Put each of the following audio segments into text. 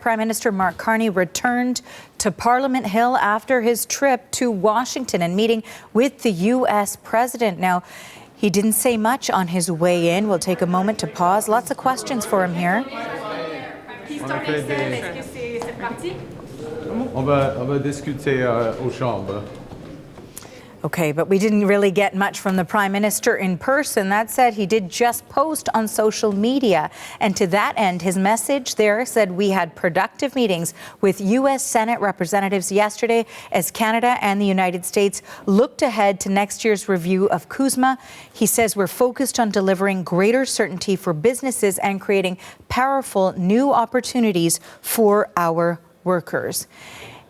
Prime Minister Mark Carney returned to Parliament Hill after his trip to Washington and meeting with the U.S. president. Now, he didn't say much on his way in. We'll take a moment to pause. Lots of questions for him here. Keystone XL, est-ce que c'est parti? On va discuter aux chambres. Okay, but we didn't really get much from the Prime Minister in person. That said, he did just post on social media. And to that end, his message there said we had productive meetings with U.S. Senate representatives yesterday as Canada and the United States looked ahead to next year's review of CUSMA. He says we're focused on delivering greater certainty for businesses and creating powerful new opportunities for our workers.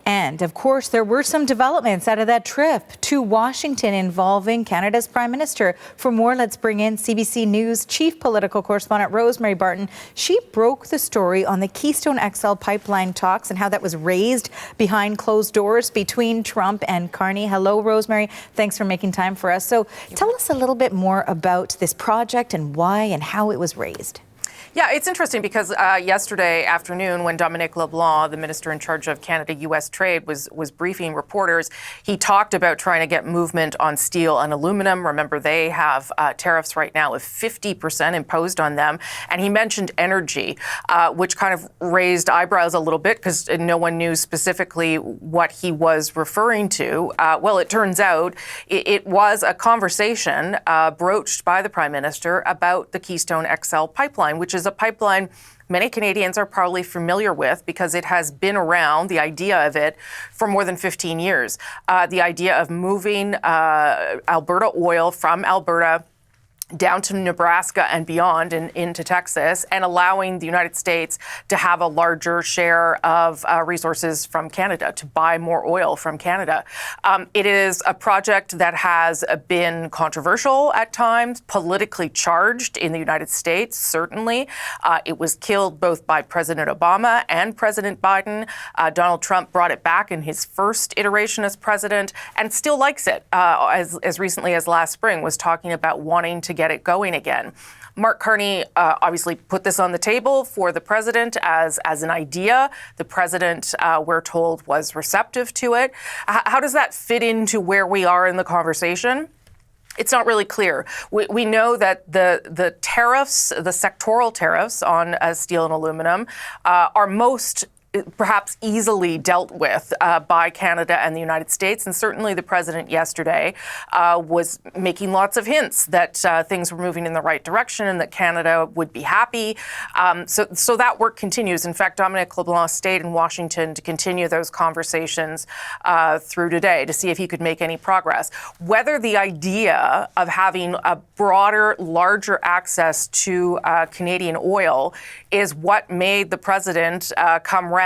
And, of course, there were some developments out of that trip to Washington involving Canada's Prime Minister. For more, let's bring in CBC News chief political correspondent Rosemary Barton. She broke the story on the Keystone XL pipeline talks and how that was raised behind closed doors between Trump and Carney. Hello, Rosemary. Thanks for making time for us. So tell us a little bit more about this project and why and how it was raised. Yeah, it's interesting because yesterday afternoon when Dominic LeBlanc, the minister in charge of Canada-U.S. trade, was briefing reporters, he talked about trying to get movement on steel and aluminum. Remember, they have tariffs right now of 50% imposed on them. And he mentioned energy, which kind of raised eyebrows a little bit because no one knew specifically what he was referring to. Well, it turns out it was a conversation broached by the Prime Minister about the Keystone XL pipeline, which is a pipeline many Canadians are probably familiar with because it has been around, the idea of it, for more than 15 years. The idea of moving Alberta oil from Alberta down to Nebraska and beyond and into Texas, and allowing the United States to have a larger share of resources from Canada, to buy more oil from Canada. It is a project that has been controversial at times, politically charged in the United States, certainly. It was killed both by President Obama and President Biden. Donald Trump brought it back in his first iteration as president and still likes it, as recently as last spring, was talking about wanting to get it going again. Mark Carney obviously put this on the table for the president as an idea. The president, we're told, was receptive to it. How does that fit into where we are in the conversation? It's not really clear. We know that the tariffs, the sectoral tariffs on steel and aluminum, are most perhaps easily dealt with by Canada and the United States. And certainly the president yesterday was making lots of hints that things were moving in the right direction and that Canada would be happy. So that work continues. In fact, Dominic LeBlanc stayed in Washington to continue those conversations through today to see if he could make any progress. Whether the idea of having a broader, larger access to Canadian oil is what made the president come around,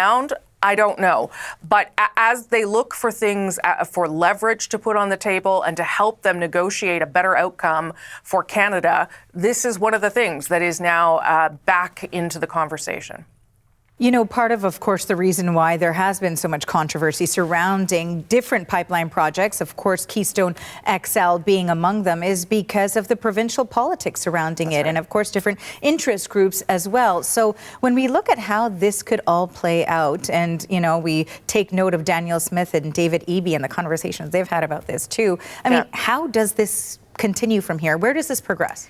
I don't know. But as they look for things, for leverage to put on the table and to help them negotiate a better outcome for Canada, this is one of the things that is now back into the conversation. You know, part of course, the reason why there has been so much controversy surrounding different pipeline projects, of course, Keystone XL being among them, is because of the provincial politics surrounding it, and of course, different interest groups as well. So when we look at how this could all play out, and, you know, we take note of Danielle Smith and David Eby and the conversations they've had about this too. I mean, how does this continue from here? Where does this progress?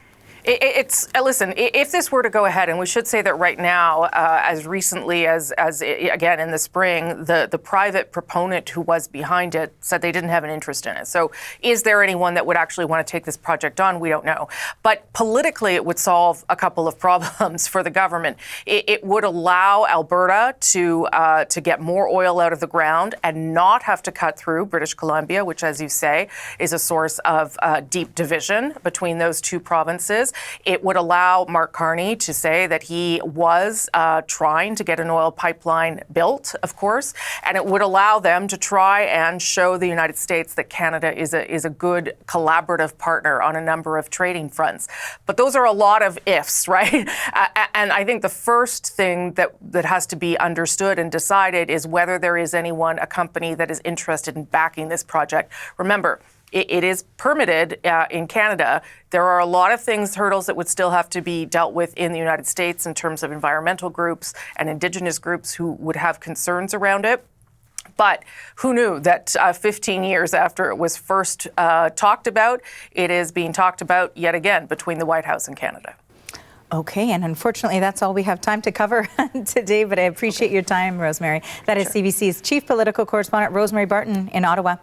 Listen, if this were to go ahead, and we should say that right now, as recently as again in the spring, the private proponent who was behind it said they didn't have an interest in it. So is there anyone that would actually want to take this project on? We don't know. But politically, it would solve a couple of problems for the government. It would allow Alberta to get more oil out of the ground and not have to cut through British Columbia, which, as you say, is a source of deep division between those two provinces. It would allow Mark Carney to say that he was trying to get an oil pipeline built, of course, and it would allow them to try and show the United States that Canada is a good collaborative partner on a number of trading fronts. But those are a lot of ifs, right? And I think the first thing that has to be understood and decided is whether there is anyone, a company that is interested in backing this project. Remember, it is permitted in Canada. There are a lot of hurdles that would still have to be dealt with in the United States in terms of environmental groups and Indigenous groups who would have concerns around it. But who knew that 15 years after it was first talked about, it is being talked about yet again between the White House and Canada. Okay, and unfortunately, that's all we have time to cover today, but I appreciate your time, Rosemary. That is CBC's Chief Political Correspondent, Rosemary Barton in Ottawa.